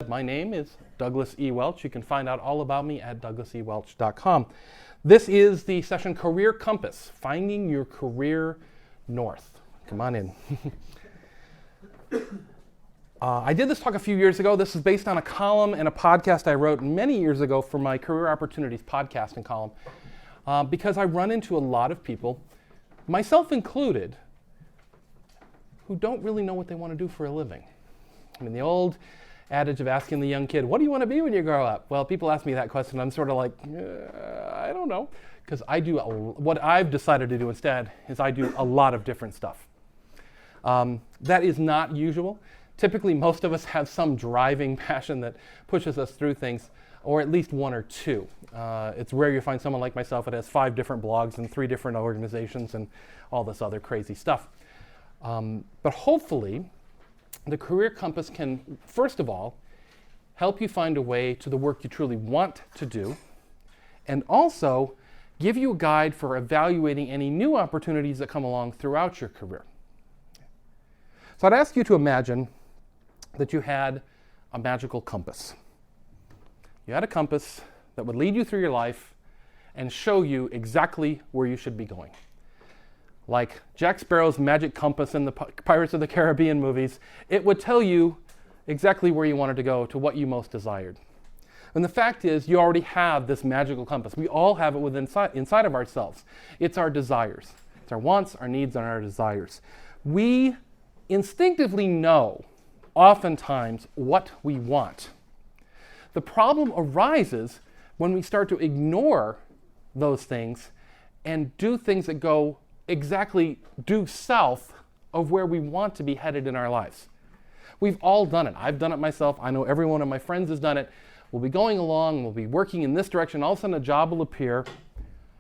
My name is Douglas E. Welch. You can find out all about me at douglasewelch.com. This is the session Career Compass, Finding Your Career North. Come on in. I did this talk a few years ago. This is based on a column and a podcast I wrote many years ago for my Career Opportunities podcast and column, because I run into a lot of people, myself included, who don't really know what they want to do for a living. I mean, the old adage of asking the young kid, what do you want to be when you grow up? Well, people ask me that question, I'm sort of like, I don't know. Because what I've decided to do instead is I do a lot of different stuff. That is not usual. Typically, most of us have some driving passion that pushes us through things, or at least one or two. It's rare you find someone like myself that has 5 different blogs and 3 different organizations and all this other crazy stuff. But hopefully, the Career Compass can, first of all, help you find a way to the work you truly want to do, and also give you a guide for evaluating any new opportunities that come along throughout your career. So I'd ask you to imagine that you had a magical compass. You had a compass that would lead you through your life and show you exactly where you should be going. Like Jack Sparrow's magic compass in the Pirates of the Caribbean movies, it would tell you exactly where you wanted to go, to what you most desired. And the fact is, you already have this magical compass. We all have it inside of ourselves. It's our desires. It's our wants, our needs, and our desires. We instinctively know, oftentimes, what we want. The problem arises when we start to ignore those things and do things that go exactly due south of where we want to be headed in our lives. We've all done it. I've done it myself. I know every one of my friends has done it. We'll be going along, we'll be working in this direction, all of a sudden a job will appear,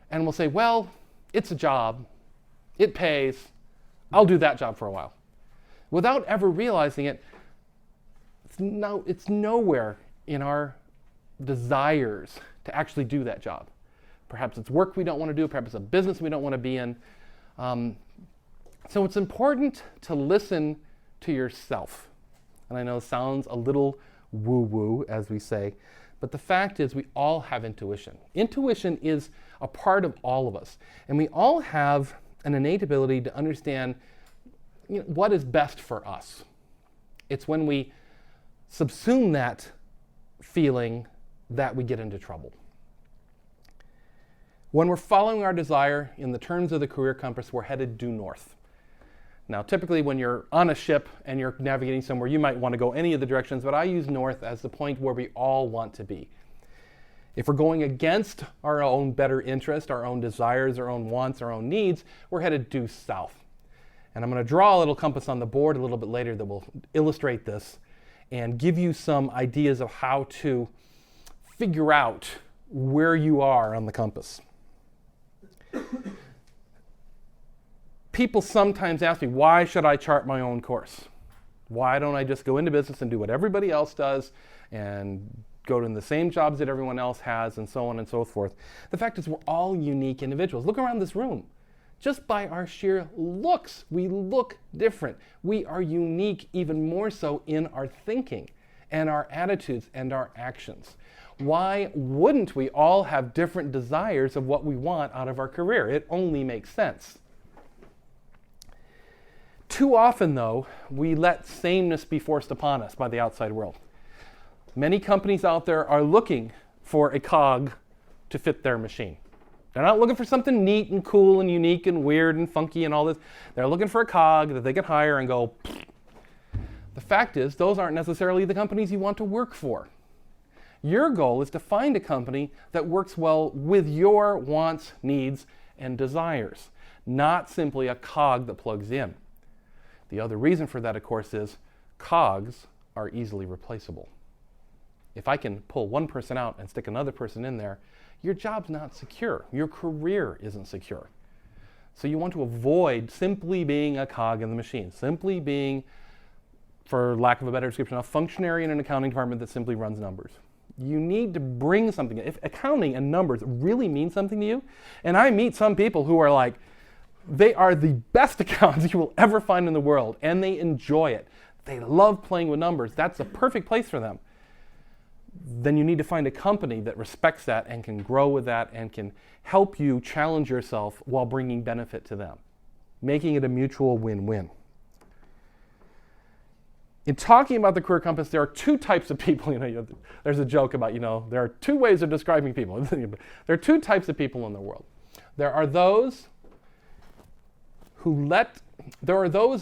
and we'll say, well, it's a job, it pays, I'll do that job for a while. Without ever realizing it, it's nowhere in our desires to actually do that job. Perhaps it's work we don't want to do, perhaps it's a business we don't want to be in. So it's important to listen to yourself. And I know it sounds a little woo-woo, as we say, but the fact is we all have intuition. Intuition is a part of all of us, and we all have an innate ability to understand what is best for us. It's when we subsume that feeling that we get into trouble. When we're following our desire, in the terms of the Career Compass, we're headed due north. Now, typically when you're on a ship and you're navigating somewhere, you might want to go any of the directions, but I use north as the point where we all want to be. If we're going against our own better interest, our own desires, our own wants, our own needs, we're headed due south. And I'm going to draw a little compass on the board a little bit later that will illustrate this and give you some ideas of how to figure out where you are on the compass. People sometimes ask me, why should I chart my own course? Why don't I just go into business and do what everybody else does and go to the same jobs that everyone else has and so on and so forth? The fact is we're all unique individuals. Look around this room. Just by our sheer looks, we look different. We are unique even more so in our thinking and our attitudes and our actions. Why wouldn't we all have different desires of what we want out of our career? It only makes sense. Too often, though, we let sameness be forced upon us by the outside world. Many companies out there are looking for a cog to fit their machine. They're not looking for something neat and cool and unique and weird and funky and all this. They're looking for a cog that they can hire and go, pfft. The fact is, those aren't necessarily the companies you want to work for. Your goal is to find a company that works well with your wants, needs, and desires, not simply a cog that plugs in. The other reason for that, of course, is cogs are easily replaceable. If I can pull one person out and stick another person in there, your job's not secure. Your career isn't secure. So you want to avoid simply being a cog in the machine, simply being, for lack of a better description, a functionary in an accounting department that simply runs numbers. You need to bring something. If accounting and numbers really mean something to you, and I meet some people who are like, they are the best accountants you will ever find in the world, and they enjoy it. They love playing with numbers. That's a perfect place for them. then you need to find a company that respects that and can grow with that and can help you challenge yourself while bringing benefit to them, making it a mutual win-win. In talking about the career compass, there are two types of people. There's a joke about, there are two ways of describing people. There are two types of people in the world. There are those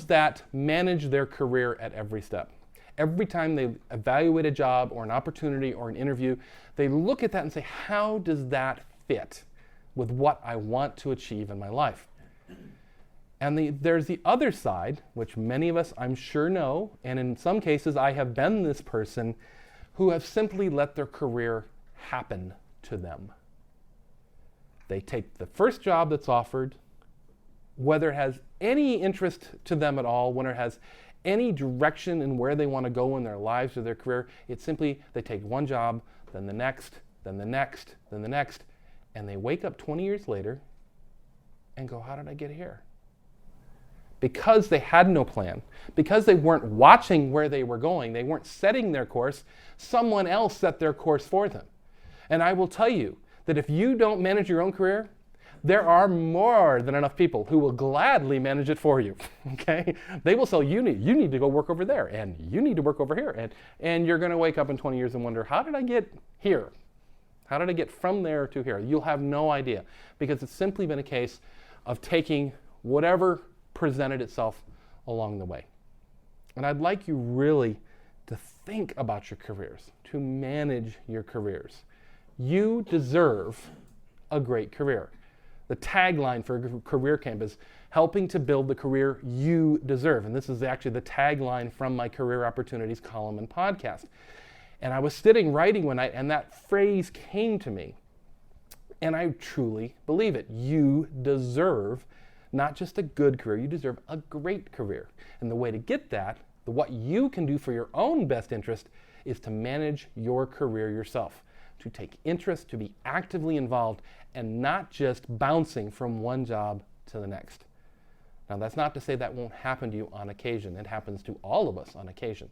that manage their career at every step. Every time they evaluate a job or an opportunity or an interview, they look at that and say, how does that fit with what I want to achieve in my life? And there's the other side, which many of us I'm sure know, and in some cases I have been this person, who have simply let their career happen to them. They take the first job that's offered, whether it has any interest to them at all, whether it has any direction in where they want to go in their lives or their career. It's simply they take one job, then the next, then the next, then the next, and they wake up 20 years later and go, how did I get here? Because they had no plan, because they weren't watching where they were going, they weren't setting their course, someone else set their course for them. And I will tell you that if you don't manage your own career, there are more than enough people who will gladly manage it for you, okay? They will say, you need to go work over there, and you need to work over here, and you're gonna wake up in 20 years and wonder, how did I get here? How did I get from there to here? You'll have no idea, because it's simply been a case of taking whatever presented itself along the way. And I'd like you really to think about your careers, to manage your careers. You deserve a great career. The tagline for Career Camp is helping to build the career you deserve. And this is actually the tagline from my Career Opportunities column and podcast. And I was sitting writing one night and that phrase came to me. And I truly believe it. You deserve not just a good career, you deserve a great career. And the way to get that, what you can do for your own best interest, is to manage your career yourself, to take interest, to be actively involved, and not just bouncing from one job to the next. Now, that's not to say that won't happen to you on occasion. It happens to all of us on occasion.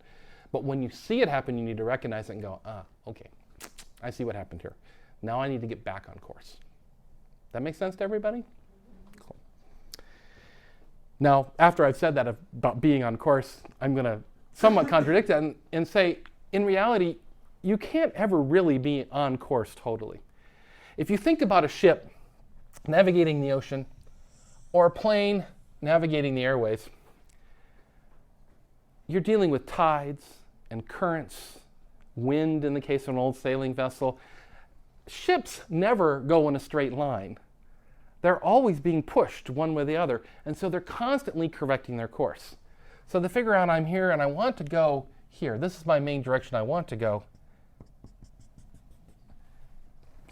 But when you see it happen, you need to recognize it and go, okay, I see what happened here. Now I need to get back on course. That make sense to everybody? Cool. Now, after I've said that about being on course, I'm going to somewhat contradict that and say, in reality, you can't ever really be on course totally. If you think about a ship navigating the ocean or a plane navigating the airways, you're dealing with tides and currents, wind in the case of an old sailing vessel. Ships never go in a straight line. They're always being pushed one way or the other, and so they're constantly correcting their course. So they figure out I'm here and I want to go here. This is my main direction I want to go.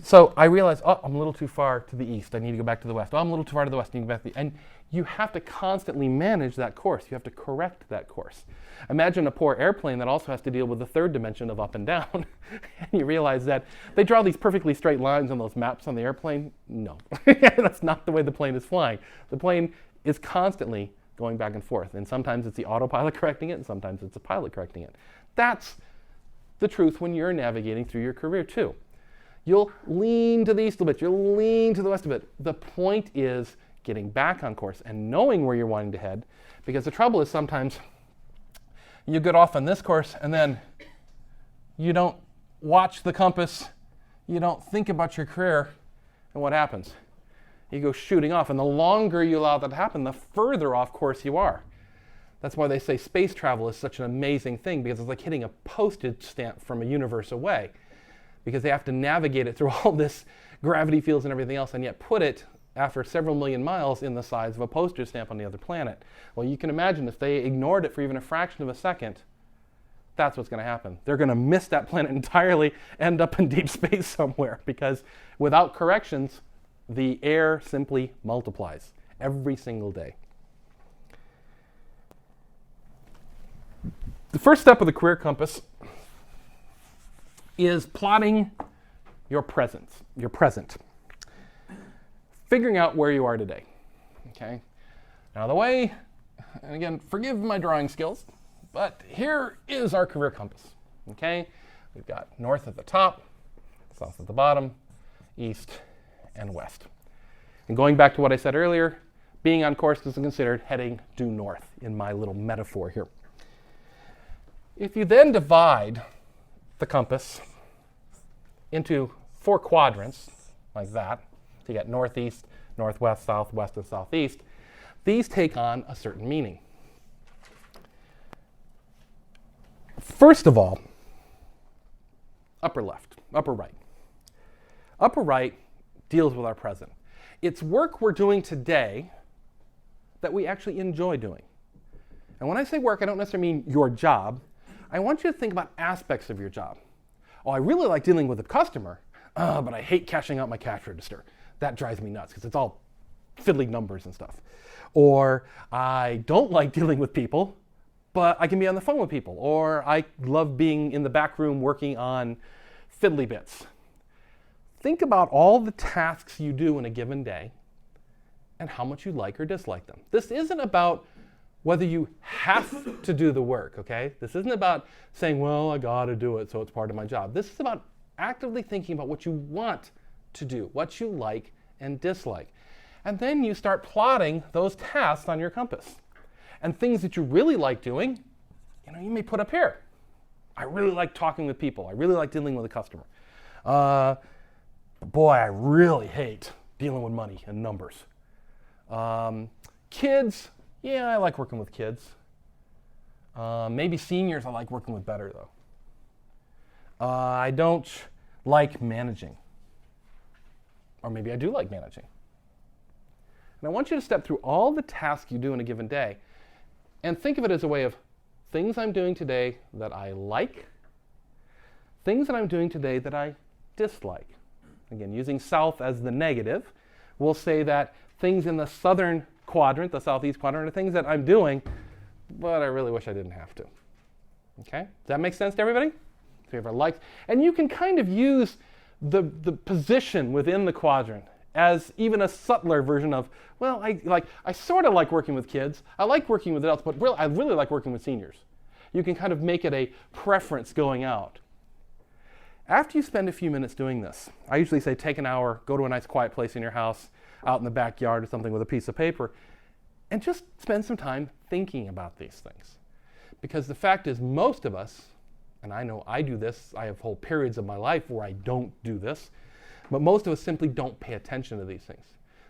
So I realize, I'm a little too far to the east. I need to go back to the west. I'm a little too far to the west. I need to go back to the... And you have to constantly manage that course. You have to correct that course. Imagine a poor airplane that also has to deal with the third dimension of up and down. And you realize that they draw these perfectly straight lines on those maps on the airplane. No, that's not the way the plane is flying. The plane is constantly going back and forth. And sometimes it's the autopilot correcting it, and sometimes it's the pilot correcting it. That's the truth when you're navigating through your career too. You'll lean to the east a bit, you'll lean to the west a bit. The point is getting back on course and knowing where you're wanting to head, because the trouble is sometimes you get off on this course and then you don't watch the compass, you don't think about your career, and what happens? You go shooting off, and the longer you allow that to happen, the further off course you are. That's why they say space travel is such an amazing thing, because it's like hitting a postage stamp from a universe away. Because they have to navigate it through all this gravity fields and everything else, and yet put it, after several million miles, in the size of a postage stamp on the other planet. Well, you can imagine if they ignored it for even a fraction of a second, that's what's going to happen. They're going to miss that planet entirely, end up in deep space somewhere, because without corrections, the air simply multiplies every single day. The first step of the career compass is plotting your present. Figuring out where you are today, okay? Now the way, and again, forgive my drawing skills, but here is our career compass, okay? We've got north at the top, south at the bottom, east and west. And going back to what I said earlier, being on course is considered heading due north in my little metaphor here. If you then divide the compass into 4 quadrants, like that, so you got northeast, northwest, southwest, and southeast, these take on a certain meaning. First of all, upper left, upper right. Upper right deals with our present. It's work we're doing today that we actually enjoy doing. And when I say work, I don't necessarily mean your job. I want you to think about aspects of your job. Oh, I really like dealing with a customer, but I hate cashing out my cash register. That drives me nuts because it's all fiddly numbers and stuff. Or I don't like dealing with people, but I can be on the phone with people. Or I love being in the back room working on fiddly bits. Think about all the tasks you do in a given day and how much you like or dislike them. This isn't about whether you have to do the work, okay? This isn't about saying, well, I gotta do it, so it's part of my job. This is about actively thinking about what you want to do, what you like and dislike. And then you start plotting those tasks on your compass. And things that you really like doing, you may put up here. I really like talking with people. I really like dealing with a customer. Boy, I really hate dealing with money and numbers. Kids, yeah, I like working with kids. Maybe seniors I like working with better, though. I don't like managing. Or maybe I do like managing. And I want you to step through all the tasks you do in a given day and think of it as a way of things I'm doing today that I like, things that I'm doing today that I dislike. Again, using south as the negative, we'll say that things in the southern quadrant, the southeast quadrant, are things that I'm doing, but I really wish I didn't have to. Okay? Does that make sense to everybody? So you have our likes. And you can kind of use the position within the quadrant as even a subtler version of, well, I sort of like working with kids. I like working with adults, but I really like working with seniors. You can kind of make it a preference going out. After you spend a few minutes doing this, I usually say take an hour, go to a nice quiet place in your house, out in the backyard or something with a piece of paper, and just spend some time thinking about these things. Because the fact is, most of us, and I know I do this, I have whole periods of my life where I don't do this, but most of us simply don't pay attention to these things.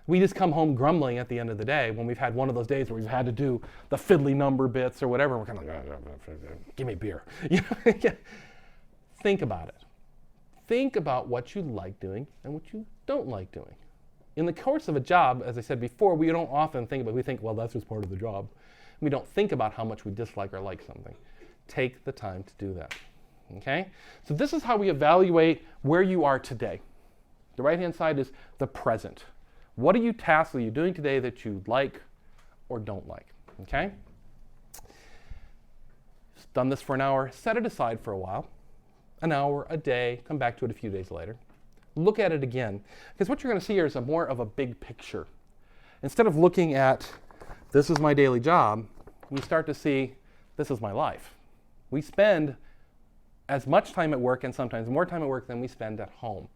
We just come home grumbling at the end of the day when we've had one of those days where we've had to do the fiddly number bits or whatever. We're kind of like, give me a beer. Think about it. Think about what you like doing and what you don't like doing. In the course of a job, as I said before, we don't often think about it. We think, well, that's just part of the job. We don't think about how much we dislike or like something. Take the time to do that. Okay? So this is how we evaluate where you are today. The right-hand side is the present. What tasks are you doing today that you like or don't like? Okay? Just done this for an hour. Set it aside for a while. An hour, a day. Come back to it a few days later. Look at it again. Because what you're going to see here is more of a big picture. Instead of looking at, this is my daily job, we start to see, this is my life. We spend as much time at work and sometimes more time at work than we spend at home.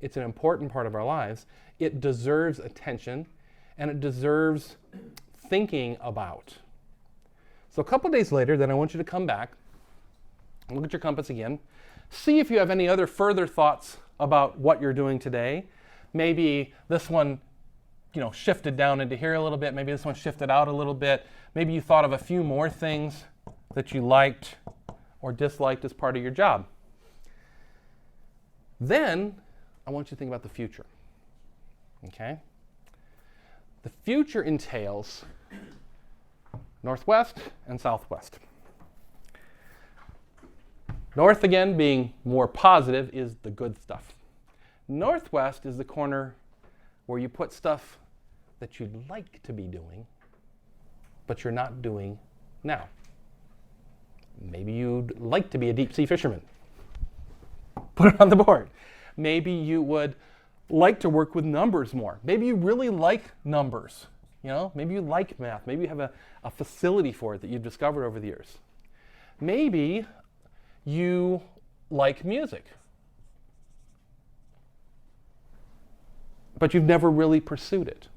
It's an important part of our lives. It deserves attention and it deserves thinking about. So a couple days later, then I want you to come back and look at your compass again. See if you have any other further thoughts about what you're doing today. Maybe this one, shifted down into here a little bit. Maybe this one shifted out a little bit. Maybe you thought of a few more things that you liked or disliked as part of your job. Then I want you to think about the future. Okay? The future entails northwest and southwest. North, again, being more positive, is the good stuff. Northwest is the corner where you put stuff that you'd like to be doing, but you're not doing now. Maybe you'd like to be a deep sea fisherman. Put it on the board. Maybe you would like to work with numbers more. Maybe you really like numbers. Maybe you like math. Maybe you have a facility for it that you've discovered over the years. Maybe you like music, but you've never really pursued it.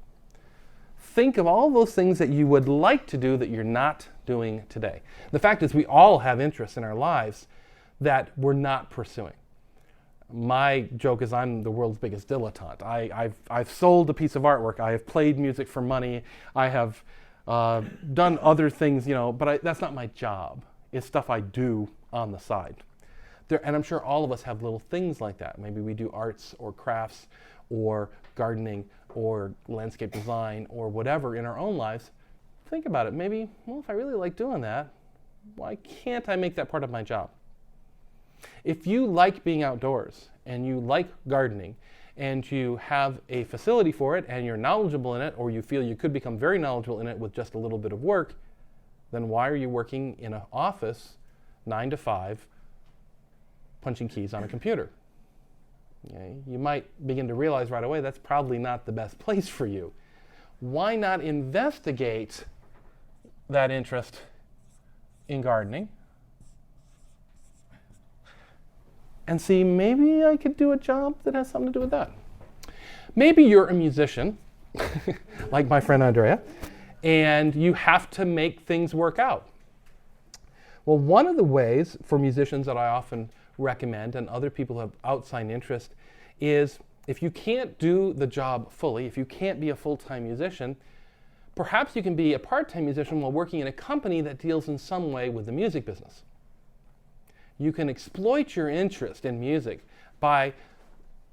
Think of all those things that you would like to do that you're not doing today. The fact is, we all have interests in our lives that we're not pursuing. My joke is I'm the world's biggest dilettante. I've sold a piece of artwork. I have played music for money. I have done other things, but that's not my job. It's stuff I do on the side. And I'm sure all of us have little things like that. Maybe we do arts or crafts or gardening or landscape design or whatever in our own lives. Think about it. Maybe, if I really like doing that, why can't I make that part of my job? If you like being outdoors and you like gardening and you have a facility for it and you're knowledgeable in it, or you feel you could become very knowledgeable in it with just a little bit of work, then why are you working in an office 9 to 5 punching keys on a computer? Okay? You might begin to realize right away that's probably not the best place for you. Why not investigate that interest in gardening and see, maybe I could do a job that has something to do with that. Maybe you're a musician, like my friend Andrea, and you have to make things work out. Well, one of the ways for musicians that I often recommend, and other people who have outside interest, is if you can't do the job fully, if you can't be a full-time musician, perhaps you can be a part-time musician while working in a company that deals in some way with the music business. You can exploit your interest in music by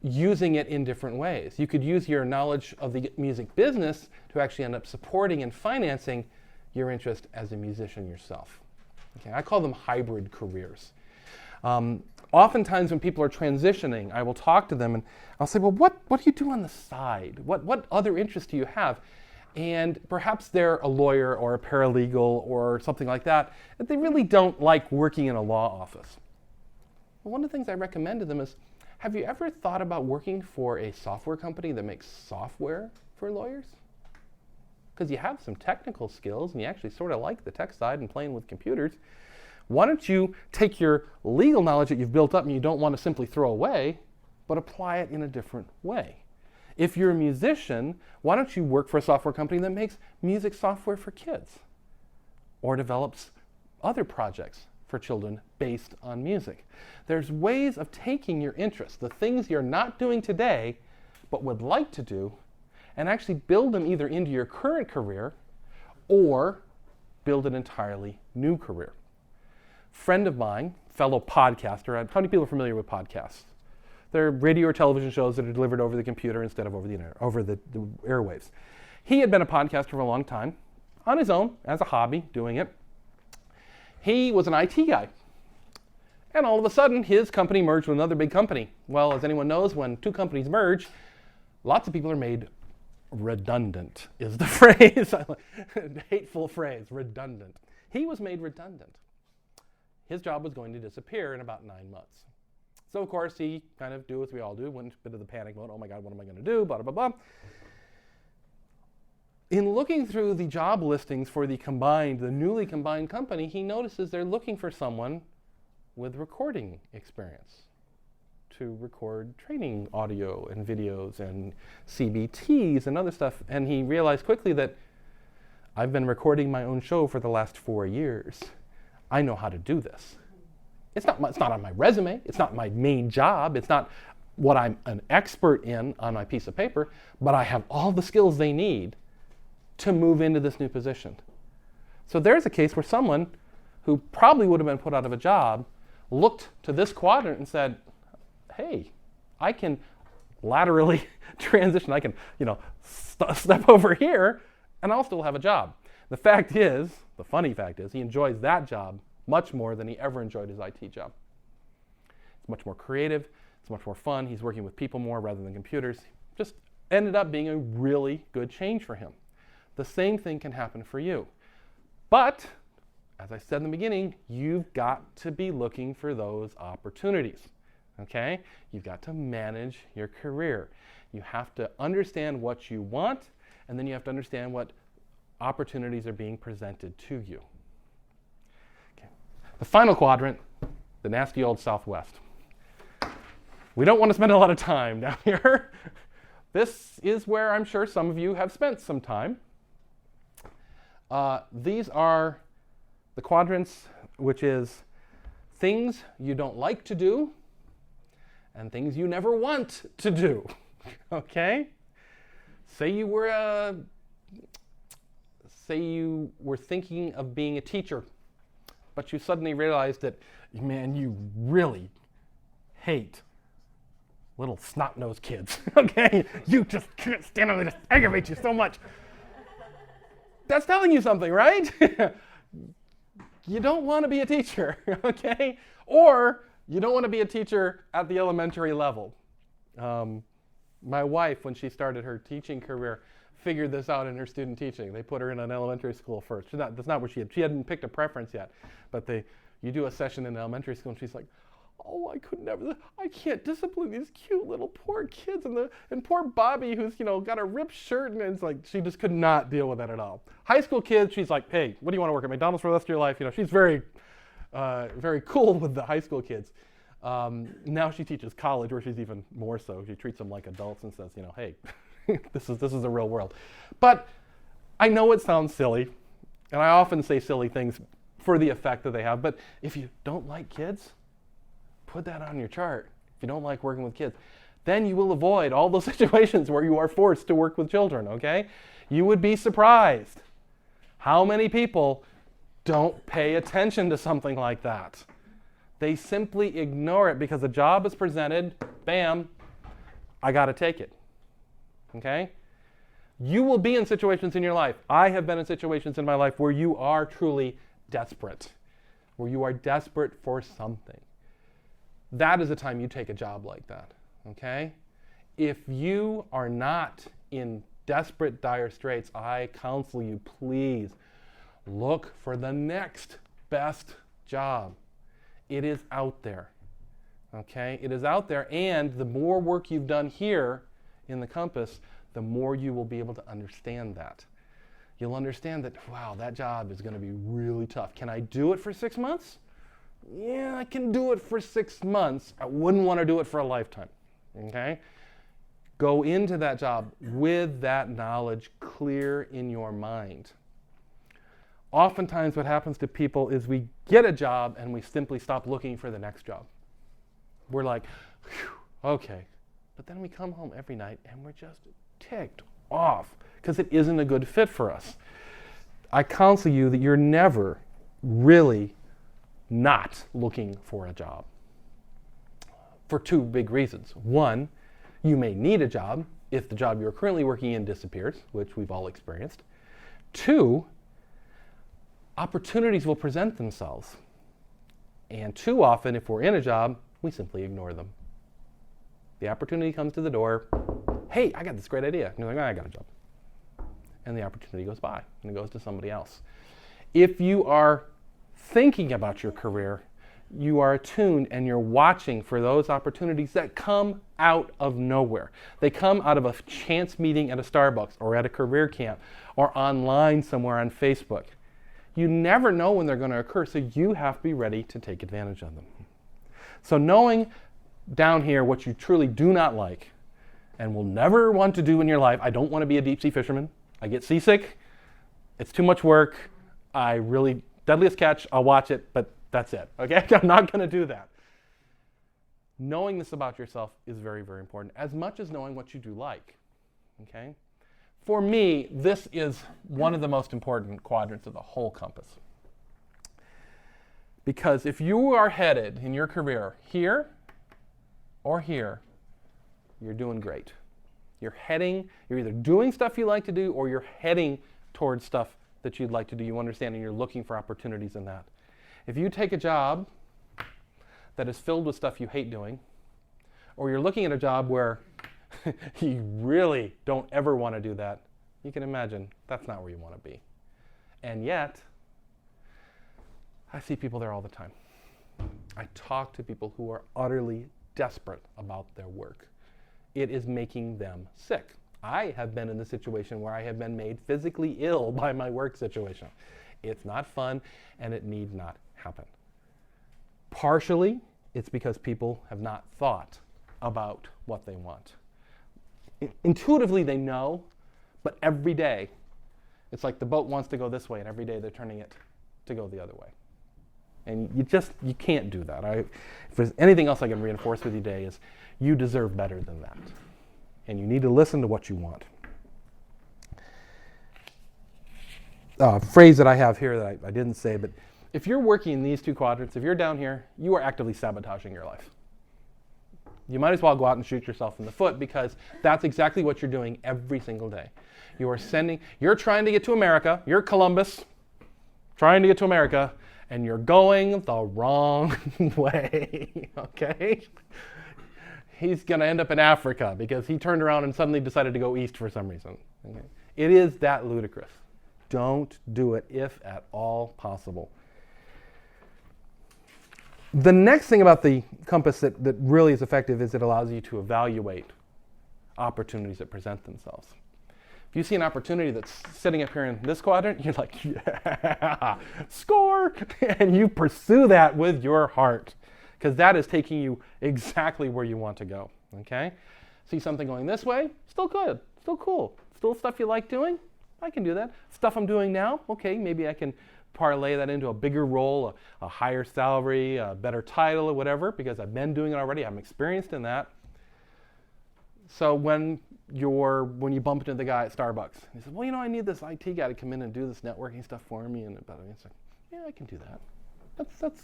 using it in different ways. You could use your knowledge of the music business to actually end up supporting and financing your interest as a musician yourself. Okay, I call them hybrid careers. Oftentimes when people are transitioning, I will talk to them and I'll say, well, what do you do on the side? What other interests do you have? And perhaps they're a lawyer or a paralegal or something like that, and they really don't like working in a law office. Well, one of the things I recommend to them is, have you ever thought about working for a software company that makes software for lawyers? Because you have some technical skills and you actually sort of like the tech side and playing with computers. Why don't you take your legal knowledge that you've built up and you don't want to simply throw away, but apply it in a different way? If you're a musician, why don't you work for a software company that makes music software for kids or develops other projects for children based on music? There's ways of taking your interests, the things you're not doing today but would like to do, and actually build them either into your current career or build an entirely new career. Friend of mine, fellow podcaster, how many people are familiar with podcasts? They're radio or television shows that are delivered over the computer instead of over the internet, over the airwaves. He had been a podcaster for a long time, on his own, as a hobby, doing it. He was an IT guy. And all of a sudden, his company merged with another big company. Well, as anyone knows, when two companies merge, lots of people are made redundant, is the phrase. Hateful phrase, redundant. He was made redundant. His job was going to disappear in about 9 months. So, of course, he kind of do as we all do, went into a bit of the panic mode. Oh my God, what am I going to do? Blah, blah, blah. In looking through the job listings for the newly combined company, he notices they're looking for someone with recording experience to record training audio and videos and CBTs and other stuff. And he realized quickly that I've been recording my own show for the last 4 years. I know how to do this. It's not on my resume. It's not my main job. It's not what I'm an expert in on my piece of paper, but I have all the skills they need to move into this new position. So there's a case where someone who probably would have been put out of a job looked to this quadrant and said, hey, I can laterally transition. I can, step over here and I'll still have a job. The funny fact is, he enjoys that job much more than he ever enjoyed his IT job. It's much more creative. It's much more fun. He's working with people more rather than computers. Just ended up being a really good change for him. The same thing can happen for you. But, as I said in the beginning, you've got to be looking for those opportunities. Okay? You've got to manage your career. You have to understand what you want, and then you have to understand what opportunities are being presented to you. Okay. The final quadrant, the nasty old Southwest. We don't want to spend a lot of time down here. This is where I'm sure some of you have spent some time. These are the quadrants, which is things you don't like to do and things you never want to do. Okay? Say you were thinking of being a teacher, but you suddenly realized that, man, you really hate little snot-nosed kids. Okay? You just can't stand them, they just aggravate you so much. That's telling you something, right? You don't want to be a teacher, okay? Or you don't want to be a teacher at the elementary level. My wife, when she started her teaching career, figured this out in her student teaching. They put her in an elementary school first. That's not where she hadn't picked a preference yet. But you do a session in elementary school, and she's like, oh, I can't discipline these cute little poor kids, and poor Bobby, who's, got a ripped shirt, and it's like, she just could not deal with that at all. High school kids, she's like, hey, what do you want to work at McDonald's for the rest of your life? She's very, very cool with the high school kids. Now she teaches college, where she's even more so. She treats them like adults and says, hey, this is the real world. But I know it sounds silly, and I often say silly things for the effect that they have, but if you don't like kids, put that on your chart. If you don't like working with kids, then you will avoid all those situations where you are forced to work with children, okay? You would be surprised how many people don't pay attention to something like that. They simply ignore it because a job is presented, bam, I got to take it, okay? You will be in situations in your life. I have been in situations in my life where you are truly desperate, where you are desperate for something. That is the time you take a job like that, okay? If you are not in desperate, dire straits, I counsel you, please look for the next best job. It is out there, okay? It is out there, and the more work you've done here in the compass, the more you will be able to understand that. You'll understand that, wow, that job is going to be really tough. Can I do it for 6 months? Yeah, I can do it for 6 months. I wouldn't want to do it for a lifetime, okay? Go into that job with that knowledge clear in your mind. Oftentimes what happens to people is we get a job and we simply stop looking for the next job. We're like, okay. But then we come home every night and we're just ticked off because it isn't a good fit for us. I counsel you that you're never really not looking for a job for two big reasons. One, you may need a job if the job you're currently working in disappears, which we've all experienced. Two, opportunities will present themselves. And too often, if we're in a job, we simply ignore them. The opportunity comes to the door. Hey, I got this great idea. And you're like, I got a job. And the opportunity goes by, and it goes to somebody else. If you are thinking about your career, you are attuned and you're watching for those opportunities that come out of nowhere. They come out of a chance meeting at a Starbucks or at a career camp or online somewhere on Facebook. You never know when they're going to occur, so you have to be ready to take advantage of them. So knowing down here what you truly do not like and will never want to do in your life, I don't want to be a deep sea fisherman. I get seasick. It's too much work. Deadliest Catch, I'll watch it, but that's it, okay? I'm not going to do that. Knowing this about yourself is very, very important, as much as knowing what you do like, okay? For me, this is one of the most important quadrants of the whole compass. Because if you are headed in your career here or here, you're doing great. You're either doing stuff you like to do or you're heading towards stuff that you'd like to do. You understand, and you're looking for opportunities in that. If you take a job that is filled with stuff you hate doing, or you're looking at a job where you really don't ever want to do that, you can imagine that's not where you want to be. And yet, I see people there all the time. I talk to people who are utterly desperate about their work. It is making them sick. I have been in the situation where I have been made physically ill by my work situation. It's not fun, and it need not happen. Partially, it's because people have not thought about what they want. Intuitively, they know, but every day, it's like the boat wants to go this way, and every day they're turning it to go the other way. And you can't do that. If there's anything else I can reinforce with you today is you deserve better than that. And you need to listen to what you want. A phrase that I have here that I didn't say, but if you're working in these two quadrants, if you're down here, you are actively sabotaging your life. You might as well go out and shoot yourself in the foot, because that's exactly what you're doing every single day. You're trying to get to America, you're Columbus, trying to get to America, and you're going the wrong way, okay? He's going to end up in Africa because he turned around and suddenly decided to go east for some reason. Okay? It is that ludicrous. Don't do it if at all possible. The next thing about the compass that really is effective is it allows you to evaluate opportunities that present themselves. If you see an opportunity that's sitting up here in this quadrant, you're like, yeah, score! And you pursue that with your heart, because that is taking you exactly where you want to go, okay? See something going this way? Still good, still cool. Still stuff you like doing? I can do that. Stuff I'm doing now? Okay, maybe I can parlay that into a bigger role, a higher salary, a better title or whatever, because I've been doing it already. I'm experienced in that. So when you bump into the guy at Starbucks, he says, well, I need this IT guy to come in and do this networking stuff for me. And it's like, yeah, I can do that.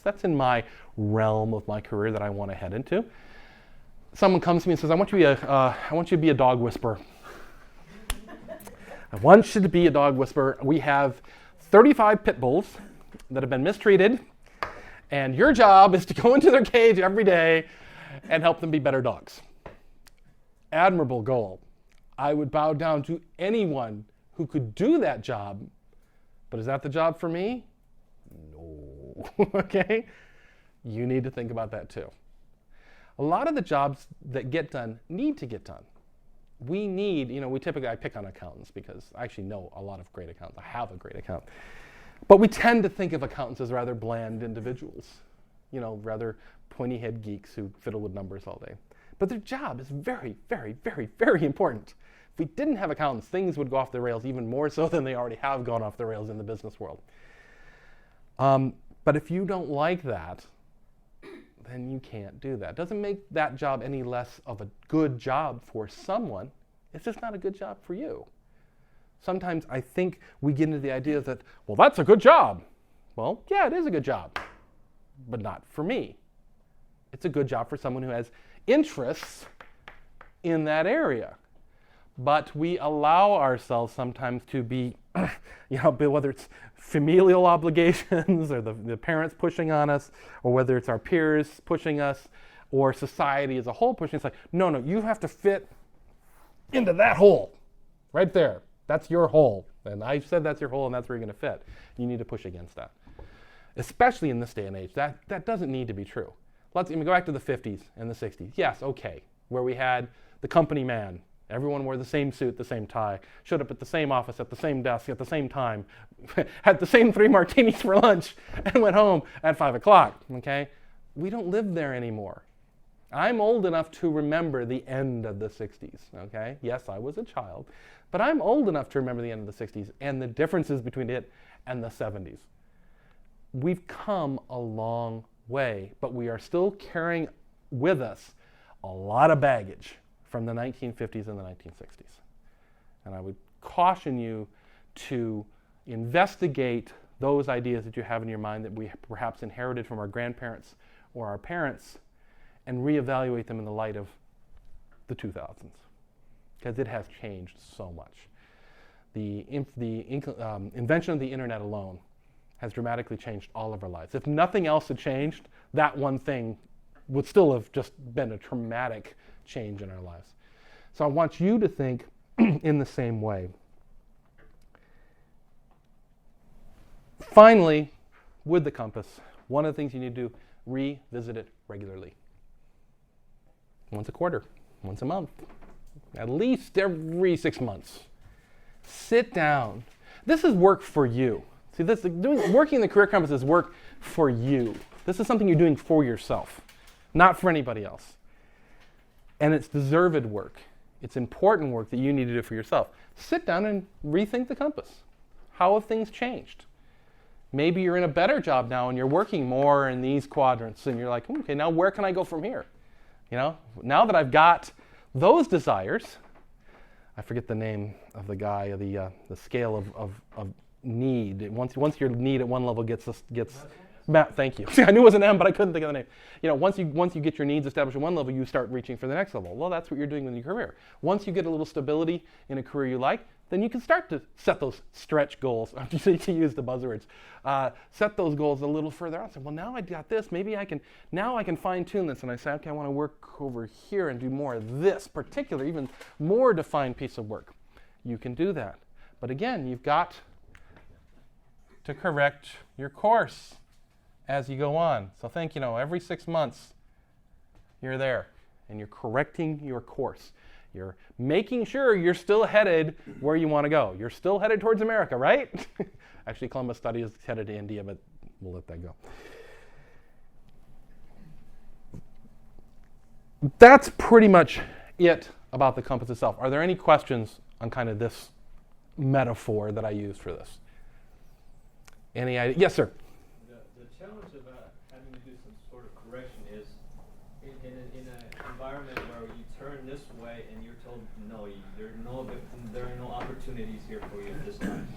That's in my realm of my career that I want to head into. Someone comes to me and says, I want you to be a dog whisperer. I want you to be a dog whisperer. We have 35 pit bulls that have been mistreated, and your job is to go into their cage every day and help them be better dogs. Admirable goal. I would bow down to anyone who could do that job, but is that the job for me? No. Okay? You need to think about that too. A lot of the jobs that get done need to get done. I pick on accountants because I actually know a lot of great accountants. I have a great accountant. But we tend to think of accountants as rather bland individuals, rather pointy-head geeks who fiddle with numbers all day. But their job is very, very, very, very important. If we didn't have accountants, things would go off the rails even more so than they already have gone off the rails in the business world. But if you don't like that, then you can't do that. Doesn't make that job any less of a good job for someone. It's just not a good job for you. Sometimes I think we get into the idea that, well, that's a good job. Well, yeah, it is a good job, but not for me. It's a good job for someone who has interests in that area. But we allow ourselves sometimes to be, whether it's familial obligations or the parents pushing on us, or whether it's our peers pushing us, or society as a whole pushing us, like, no, you have to fit into that hole right there. That's your hole. And I said that's your hole and that's where you're going to fit. You need to push against that. Especially in this day and age, that doesn't need to be true. Let's go back to the 50s and the 60s. Yes, okay, where we had the company man. Everyone wore the same suit, the same tie, showed up at the same office, at the same desk, at the same time, had the same 3 martinis for lunch, and went home at 5 o'clock, okay? We don't live there anymore. I'm old enough to remember the end of the 60s, okay? Yes, I was a child, but I'm old enough to remember the end of the 60s and the differences between it and the 70s. We've come a long way, but we are still carrying with us a lot of baggage from the 1950s and the 1960s. And I would caution you to investigate those ideas that you have in your mind that we perhaps inherited from our grandparents or our parents and reevaluate them in the light of the 2000s, because it has changed so much. The invention of the internet alone has dramatically changed all of our lives. If nothing else had changed, that one thing would still have just been a traumatic change in our lives. So I want you to think in the same way. Finally, with the compass, one of the things you need to do, revisit it regularly. Once a quarter, once a month, at least every 6 months. Sit down. This is work for you. See, working the career compass is work for you. This is something you're doing for yourself, not for anybody else. And it's deserved work. It's important work that you need to do for yourself. Sit down and rethink the compass. How have things changed? Maybe you're in a better job now and you're working more in these quadrants and you're like, okay, now where can I go from here? Now that I've got those desires, I forget the name of the guy, the scale of need. Once your need at one level gets thank you. I knew it was an M, but I couldn't think of the name. Once you get your needs established at one level, you start reaching for the next level. Well, that's what you're doing with your career. Once you get a little stability in a career you like, then you can start to set those stretch goals. I'm just to use the buzzwords. Set those goals a little further out. Say, well, now I got this. Maybe I can fine tune this. And I say, okay, I want to work over here and do more of this particular, even more defined piece of work. You can do that. But again, you've got to correct your course as you go on. So think, every 6 months you're there and you're correcting your course. You're making sure you're still headed where you want to go. You're still headed towards America, right? Actually, Columbus study is headed to India, but we'll let that go. That's pretty much it about the compass itself. Are there any questions on kind of this metaphor that I used for this? Any idea? Yes, sir. The challenge about having to do some sort of correction is in an environment where you turn this way and you're told no, there are no opportunities here for you at this time.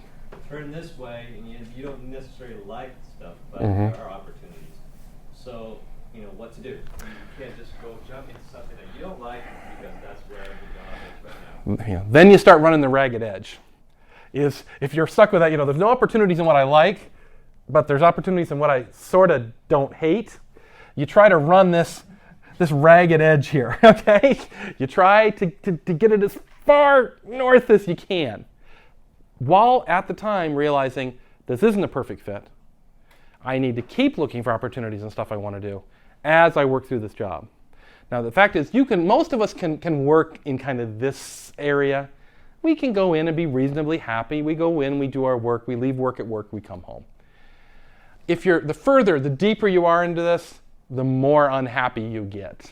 Turn this way and you don't necessarily like stuff, but there are opportunities. So what to do. You can't just go jump into something that you don't like because that's where the job is right now. Then you start running the ragged edge. Is if you're stuck with that, there's no opportunities in what I like, but there's opportunities in what I sort of don't hate. You try to run this ragged edge here, okay? You try to get it as far north as you can, while at the time realizing this isn't a perfect fit. I need to keep looking for opportunities and stuff I want to do as I work through this job. Now the fact is, most of us can work in kind of this area. We can go in and be reasonably happy. We go in, we do our work, we leave work at work, we come home. If the deeper you are into this, the more unhappy you get.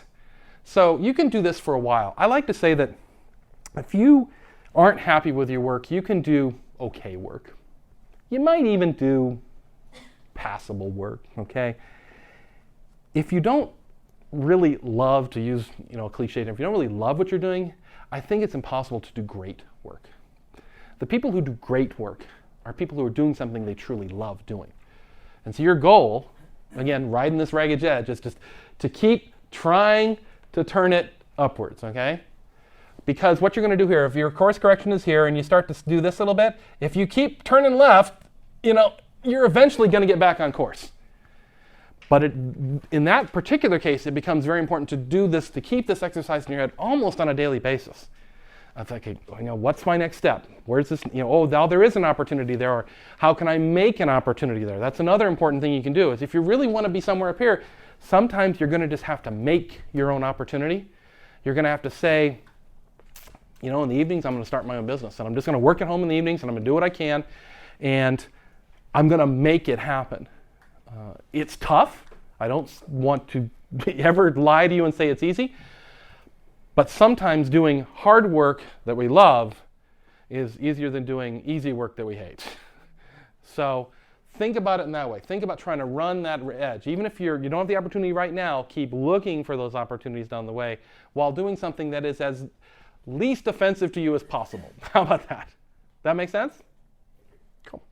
So you can do this for a while. I like to say that if you aren't happy with your work, you can do okay work. You might even do passable work, okay? If you don't really love, to use a cliche term, if you don't really love what you're doing, I think it's impossible to do great work. The people who do great work are people who are doing something they truly love doing. And so your goal, again, riding this ragged edge, is just to keep trying to turn it upwards, okay? Because what you're going to do here, if your course correction is here and you start to do this a little bit, if you keep turning left, you're eventually going to get back on course. But in that particular case, it becomes very important to do this, to keep this exercise in your head almost on a daily basis. Of like, what's my next step? Where's this? Now there is an opportunity there, or how can I make an opportunity there? That's another important thing you can do. Is if you really want to be somewhere up here, sometimes you're going to just have to make your own opportunity. You're going to have to say, in the evenings I'm going to start my own business, and I'm just going to work at home in the evenings, and I'm going to do what I can, and I'm going to make it happen. It's tough. I don't want to ever lie to you and say it's easy. But sometimes doing hard work that we love is easier than doing easy work that we hate. So think about it in that way. Think about trying to run that edge. Even if you don't have the opportunity right now, keep looking for those opportunities down the way while doing something that is as least offensive to you as possible. How about that? That make sense? Cool.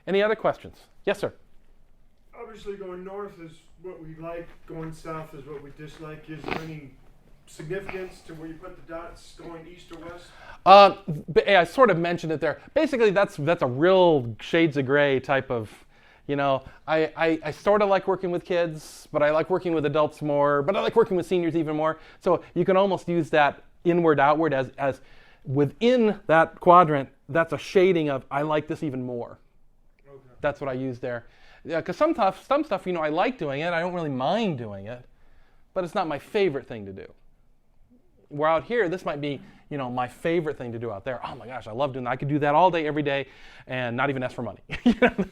Any other questions? Yes, sir. Obviously going north is what we like, going south is what we dislike. Is there any significance to where you put the dots going east or west? I sort of mentioned it there. Basically, that's a real shades of gray type of, I sort of like working with kids, but I like working with adults more, but I like working with seniors even more. So you can almost use that inward, outward as within that quadrant, that's a shading of I like this even more. Okay. That's what I use there. Yeah, because some stuff, I like doing it. I don't really mind doing it, but it's not my favorite thing to do. Where out here, this might be, my favorite thing to do out there. Oh my gosh, I love doing that. I could do that all day, every day, and not even ask for money.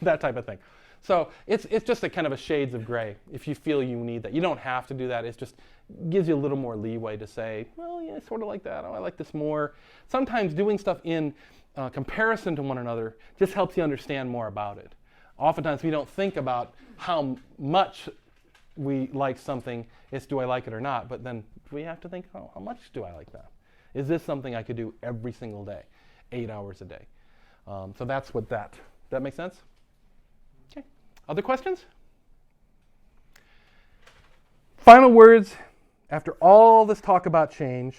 That type of thing. So it's just a kind of a shades of gray if you feel you need that. You don't have to do that. It just gives you a little more leeway to say, well, yeah, sort of like that. Oh, I like this more. Sometimes doing stuff in comparison to one another just helps you understand more about it. Oftentimes we don't think about how much we like something. It's do I like it or not? But then we have to think, how much do I like that? Is this something I could do every single day, 8 hours a day? So that's what that make sense? Okay. Other questions? Final words. After all this talk about change,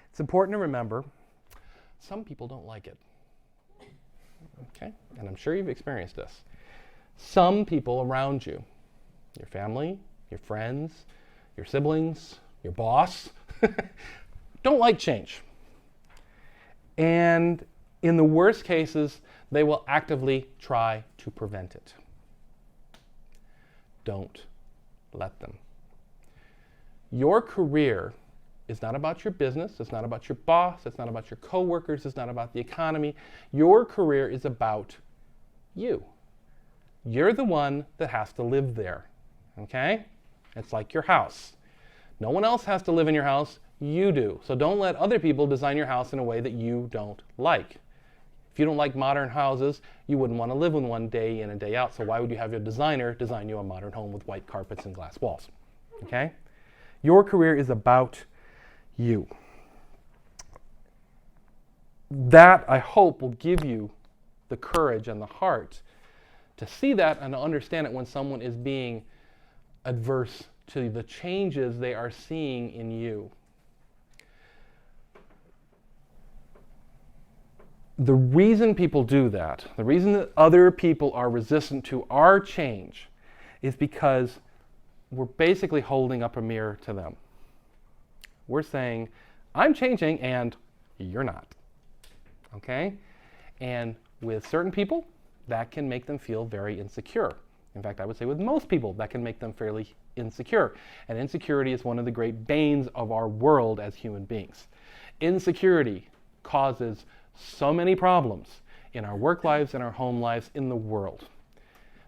it's important to remember some people don't like it. Okay? And I'm sure you've experienced this. Some people around you, your family, your friends, your siblings, your boss, don't like change. And in the worst cases, they will actively try to prevent it. Don't let them. Your career is not about your business. It's not about your boss. It's not about your coworkers. It's not about the economy. Your career is about you. You're the one that has to live there. Okay? It's like your house. No one else has to live in your house. You do. So don't let other people design your house in a way that you don't like. If you don't like modern houses, you wouldn't want to live in one day in and day out. So why would you have your designer design you a modern home with white carpets and glass walls? Okay? Your career is about you. That, I hope, will give you the courage and the heart to see that and to understand it when someone is being adverse to the changes they are seeing in you. The reason people do that, the reason that other people are resistant to our change, is because we're basically holding up a mirror to them. We're saying, I'm changing and you're not. Okay? And with certain people, that can make them feel very insecure. In fact, I would say with most people, that can make them fairly insecure. And insecurity is one of the great banes of our world as human beings. Insecurity causes so many problems in our work lives and our home lives in the world.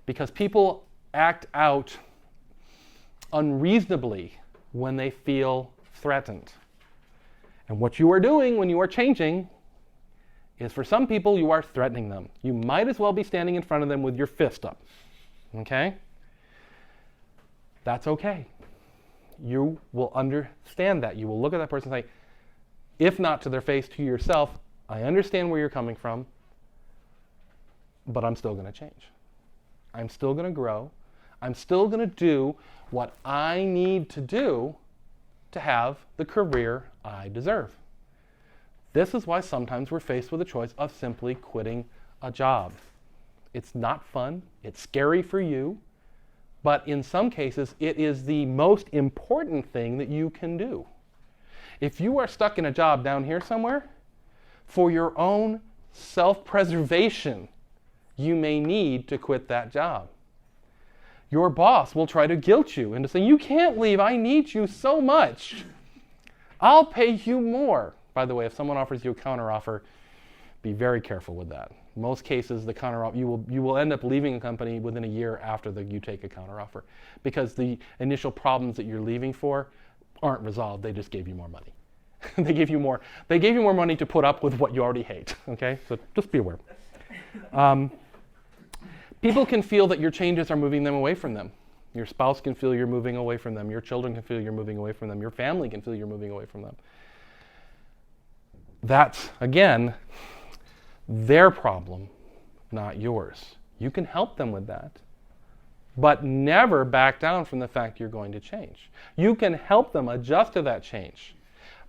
Because people act out unreasonably when they feel threatened. And what you are doing when you are changing is, for some people, you are threatening them. You might as well be standing in front of them with your fist up. Okay? That's okay. You will understand that. You will look at that person and say, if not to their face, to yourself, I understand where you're coming from, but I'm still going to change. I'm still going to grow. I'm still going to do what I need to do to have the career I deserve. This is why sometimes we're faced with a choice of simply quitting a job. It's not fun. It's scary for you. But in some cases, it is the most important thing that you can do. If you are stuck in a job down here somewhere, for your own self-preservation, you may need to quit that job. Your boss will try to guilt you into saying, you can't leave, I need you so much. I'll pay you more. By the way, if someone offers you a counteroffer, be very careful with that. In most cases, the counteroffer, you will end up leaving a company within a year after you take a counteroffer, because the initial problems that you're leaving for aren't resolved. They just gave you more money. They gave you more money to put up with what you already hate. Okay, so just be aware. People can feel that your changes are moving them away from them. Your spouse can feel you're moving away from them. Your children can feel you're moving away from them. Your family can feel you're moving away from them. That's, again, their problem, not yours. You can help them with that, but never back down from the fact you're going to change. You can help them adjust to that change,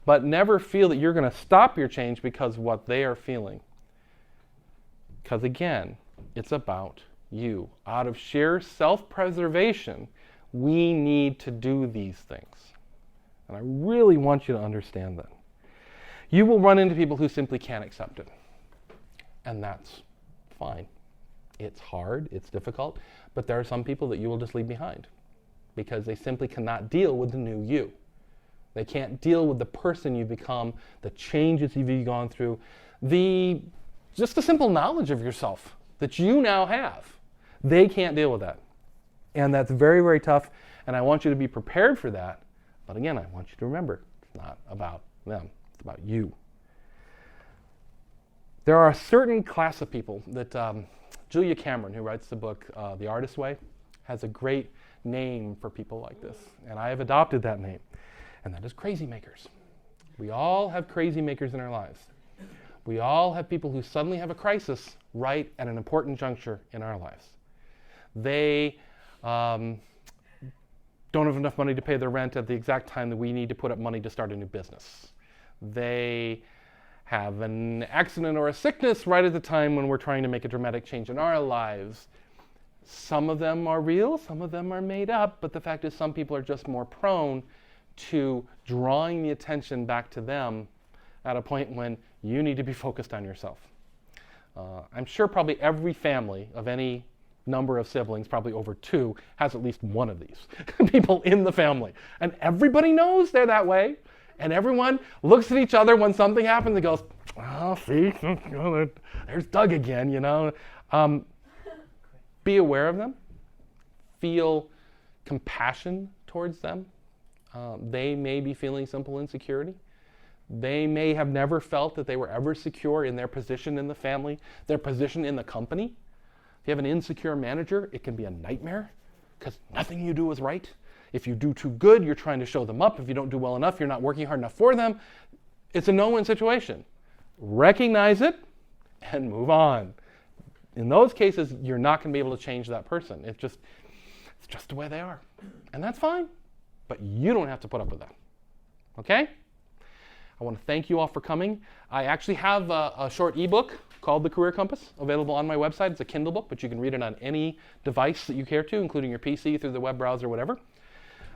but never feel that you're going to stop your change because of what they are feeling. Because again, it's about you. Out of sheer self-preservation, we need to do these things. And I really want you to understand that. You will run into people who simply can't accept it. And that's fine. It's hard, it's difficult, but there are some people that you will just leave behind because they simply cannot deal with the new you. They can't deal with the person you've become, the changes you've gone through, just the simple knowledge of yourself that you now have. They can't deal with that. And that's very, very tough, and I want you to be prepared for that. But again, I want you to remember, it's not about them, it's about you. There are a certain class of people that Julia Cameron, who writes the book The Artist's Way, has a great name for people like this. And I have adopted that name, and that is crazy makers. We all have crazy makers in our lives. We all have people who suddenly have a crisis right at an important juncture in our lives. They don't have enough money to pay their rent at the exact time that we need to put up money to start a new business. They have an accident or a sickness right at the time when we're trying to make a dramatic change in our lives. Some of them are real, some of them are made up, but the fact is some people are just more prone to drawing the attention back to them at a point when you need to be focused on yourself. I'm sure probably every family of any number of siblings, probably over 2, has at least one of these people in the family. And everybody knows they're that way. And everyone looks at each other when something happens and goes, oh, see, there's Doug again, you know. Be aware of them. Feel compassion towards them. They may be feeling simple insecurity. They may have never felt that they were ever secure in their position in the family, their position in the company. If you have an insecure manager, it can be a nightmare because nothing you do is right. If you do too good, you're trying to show them up. If you don't do well enough, you're not working hard enough for them. It's a no-win situation. Recognize it and move on. In those cases, you're not going to be able to change that person. It's just the way they are. And that's fine. But you don't have to put up with that. Okay? I want to thank you all for coming. I actually have a short ebook called The Career Compass available on my website. It's a Kindle book, but you can read it on any device that you care to, including your PC, through the web browser, whatever.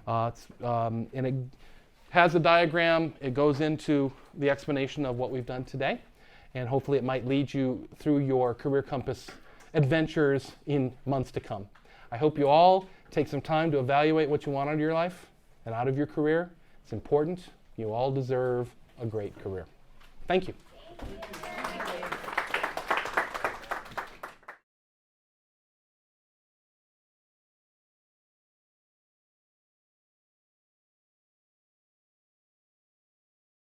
And it has a diagram. It goes into the explanation of what we've done today. And hopefully it might lead you through your Career Compass adventures in months to come. I hope you all take some time to evaluate what you want out of your life and out of your career. It's important. You all deserve a great career. Thank you.